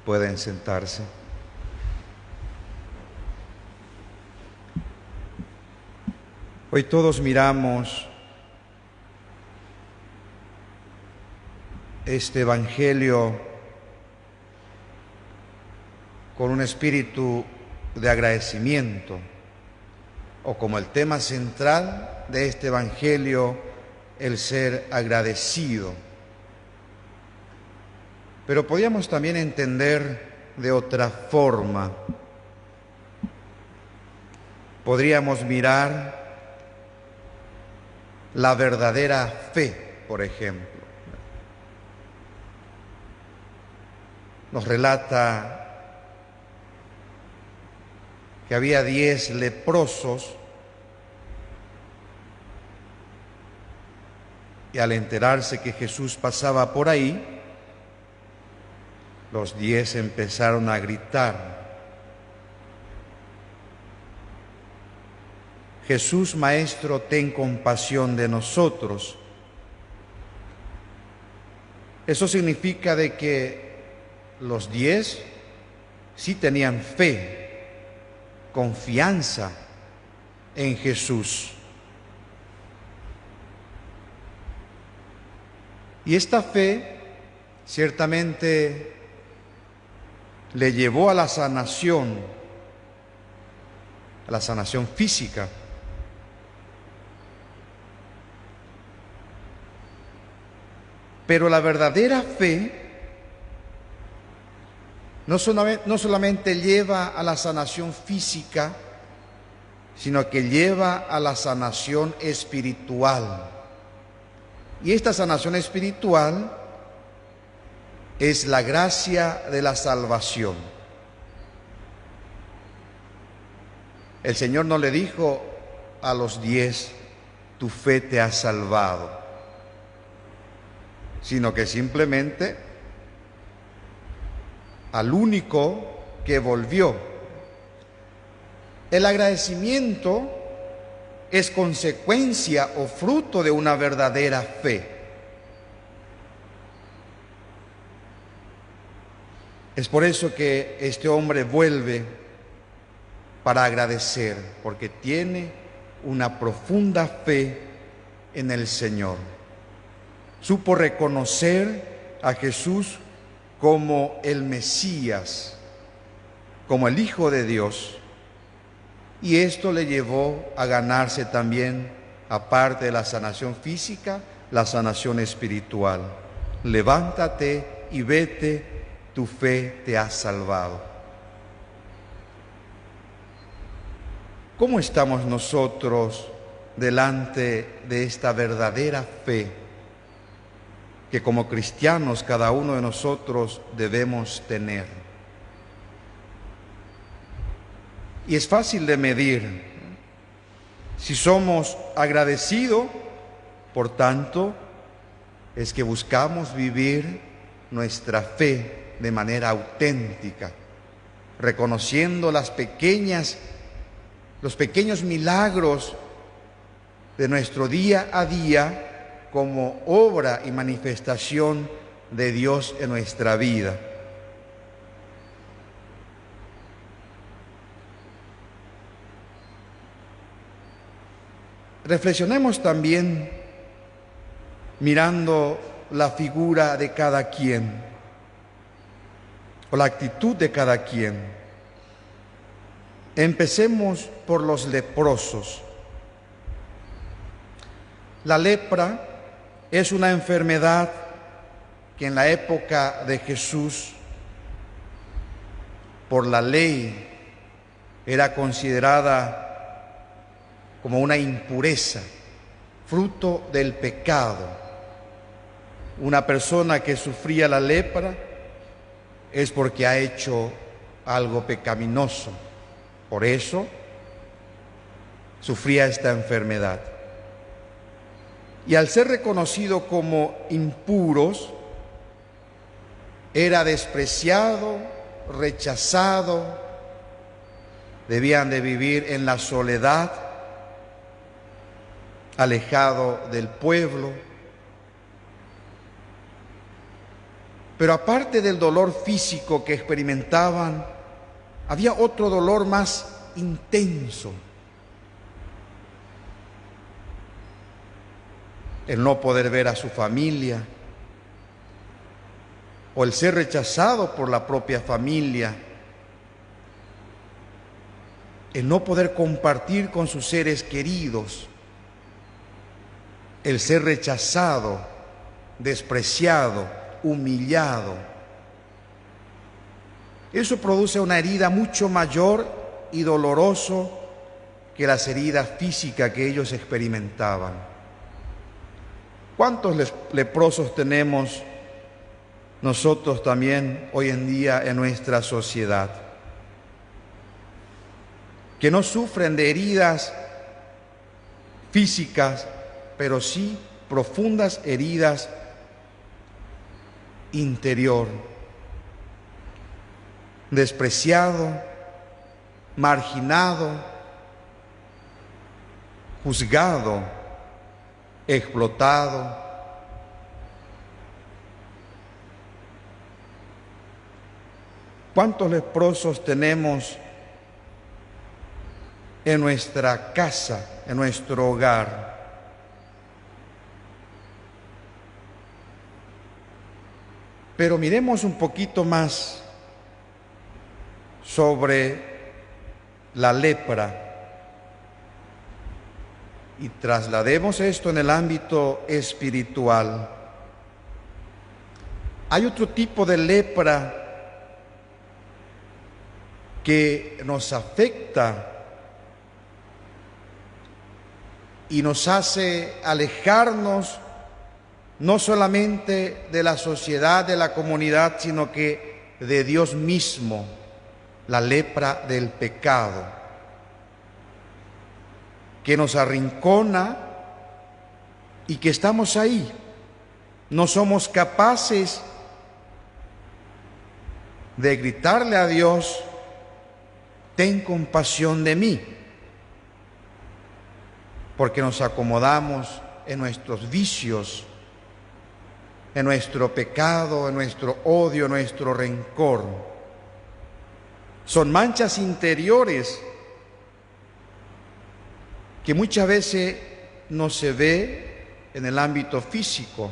Pueden sentarse. Hoy todos miramos este Evangelio con un espíritu de agradecimiento, o como el tema central de este Evangelio, el ser agradecido. Pero podríamos también entender de otra forma. Podríamos mirar la verdadera fe, por ejemplo. Nos relata que había 10 leprosos y al enterarse que Jesús pasaba por ahí, los 10 empezaron a gritar: Jesús, Maestro, ten compasión de nosotros. Eso significa de que los 10 sí tenían fe, confianza en Jesús. Y esta fe ciertamente le llevó a la sanación física. Pero la verdadera fe no solamente lleva a la sanación física, sino que lleva a la sanación espiritual. Y esta sanación espiritual es la gracia de la salvación. El Señor no le dijo a los 10, tu fe te ha salvado, sino que simplemente al único que volvió. El agradecimiento es consecuencia o fruto de una verdadera fe. Es por eso que este hombre vuelve para agradecer, porque tiene una profunda fe en el Señor. Supo reconocer a Jesús como el Mesías, como el Hijo de Dios. Y esto le llevó a ganarse también, aparte de la sanación física, la sanación espiritual. Levántate y vete, tu fe te ha salvado. ¿Cómo estamos nosotros delante de esta verdadera fe que como cristianos cada uno de nosotros debemos tener? Y es fácil de medir. Si somos agradecidos, por tanto, es que buscamos vivir nuestra fe de manera auténtica, reconociendo los pequeños milagros de nuestro día a día como obra y manifestación de Dios en nuestra vida. Reflexionemos también mirando la figura de cada quien o la actitud de cada quien. Empecemos por los leprosos. La lepra es una enfermedad que en la época de Jesús, por la ley, era considerada como una impureza, fruto del pecado. Una persona que sufría la lepra es porque ha hecho algo pecaminoso. Por eso sufría esta enfermedad. Y al ser reconocido como impuros, era despreciado, rechazado, debían de vivir en la soledad, alejado del pueblo. Pero aparte del dolor físico que experimentaban, había otro dolor más intenso. El no poder ver a su familia, o el ser rechazado por la propia familia, el no poder compartir con sus seres queridos, el ser rechazado, despreciado, humillado. Eso produce una herida mucho mayor y doloroso que las heridas físicas que ellos experimentaban. ¿Cuántos leprosos tenemos nosotros también hoy en día en nuestra sociedad? Que no sufren de heridas físicas, pero sí profundas heridas interior, despreciado, marginado, juzgado, explotado. ¿Cuántos leprosos tenemos en nuestra casa, en nuestro hogar? Pero miremos un poquito más sobre la lepra y traslademos esto en el ámbito espiritual. Hay otro tipo de lepra que nos afecta y nos hace alejarnos no solamente de la sociedad, de la comunidad, sino que de Dios mismo, la lepra del pecado, que nos arrincona y que estamos ahí. No somos capaces de gritarle a Dios: ten compasión de mí, porque nos acomodamos en nuestros vicios, en nuestro pecado, en nuestro odio, en nuestro rencor. Son manchas interiores que muchas veces no se ve en el ámbito físico,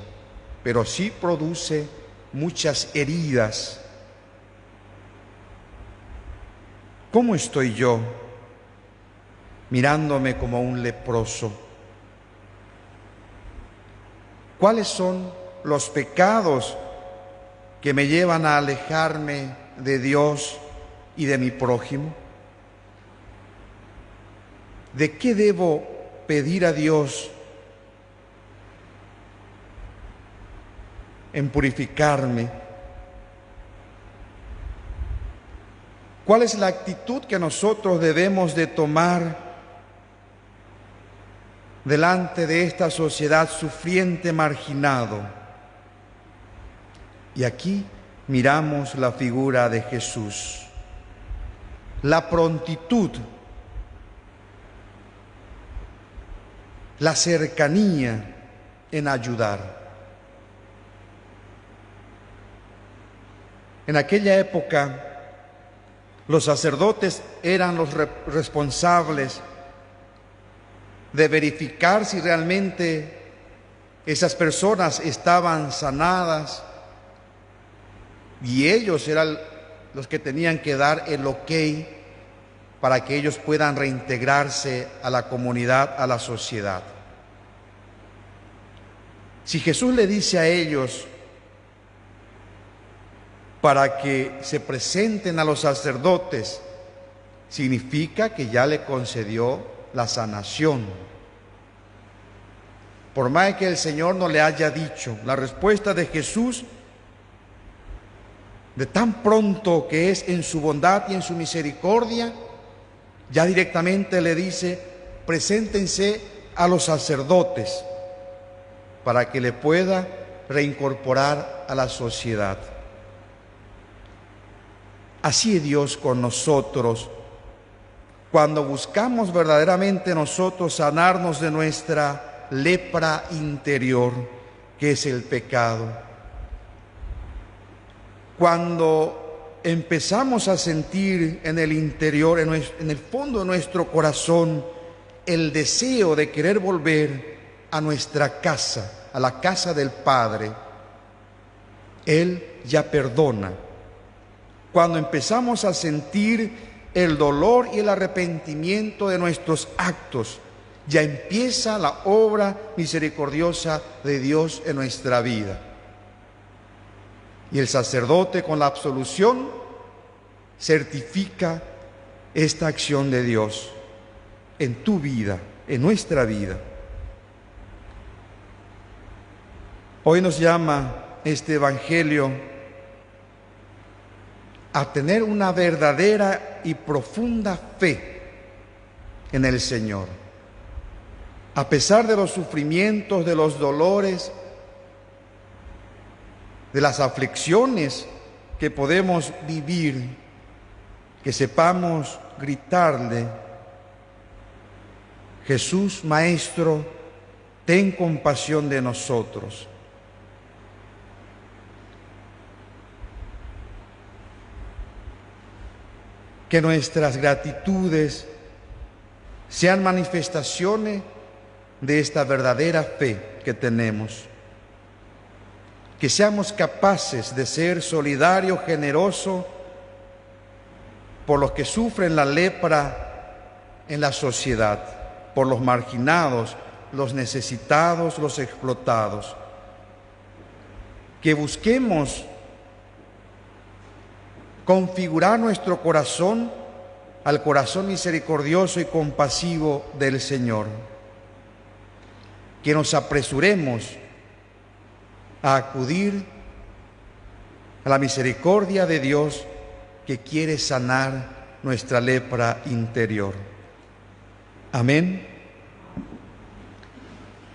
pero sí produce muchas heridas. ¿Cómo estoy yo mirándome como un leproso? ¿Cuáles son los pecados que me llevan a alejarme de Dios y de mi prójimo? ¿De qué debo pedir a Dios en purificarme? ¿Cuál es la actitud que nosotros debemos de tomar delante de esta sociedad sufriente, marginado? Y aquí miramos la figura de Jesús, la prontitud, la cercanía en ayudar. En aquella época, los sacerdotes eran los responsables de verificar si realmente esas personas estaban sanadas, y ellos eran los que tenían que dar el ok para que ellos puedan reintegrarse a la comunidad, a la sociedad. Si Jesús le dice a ellos para que se presenten a los sacerdotes, significa que ya le concedió la sanación. Por más que el Señor no le haya dicho, la respuesta de Jesús, de tan pronto que es en su bondad y en su misericordia, ya directamente le dice: preséntense a los sacerdotes para que le pueda reincorporar a la sociedad. Así es Dios con nosotros. Cuando buscamos verdaderamente nosotros sanarnos de nuestra lepra interior, que es el pecado. Cuando empezamos a sentir en el interior, en el fondo de nuestro corazón, el deseo de querer volver a nuestra casa, a la casa del Padre, Él ya perdona. Cuando empezamos a sentir el dolor y el arrepentimiento de nuestros actos, ya empieza la obra misericordiosa de Dios en nuestra vida. Y el sacerdote, con la absolución, certifica esta acción de Dios en tu vida, en nuestra vida. Hoy nos llama este Evangelio a tener una verdadera y profunda fe en el Señor. A pesar de los sufrimientos, de los dolores, de las aflicciones que podemos vivir, que sepamos gritarle: Jesús, Maestro, ten compasión de nosotros. Que nuestras gratitudes sean manifestaciones de esta verdadera fe que tenemos. Que seamos capaces de ser solidarios, generosos por los que sufren la lepra en la sociedad, por los marginados, los necesitados, los explotados. Que busquemos configurar nuestro corazón al corazón misericordioso y compasivo del Señor. Que nos apresuremos a acudir a la misericordia de Dios que quiere sanar nuestra lepra interior. Amén.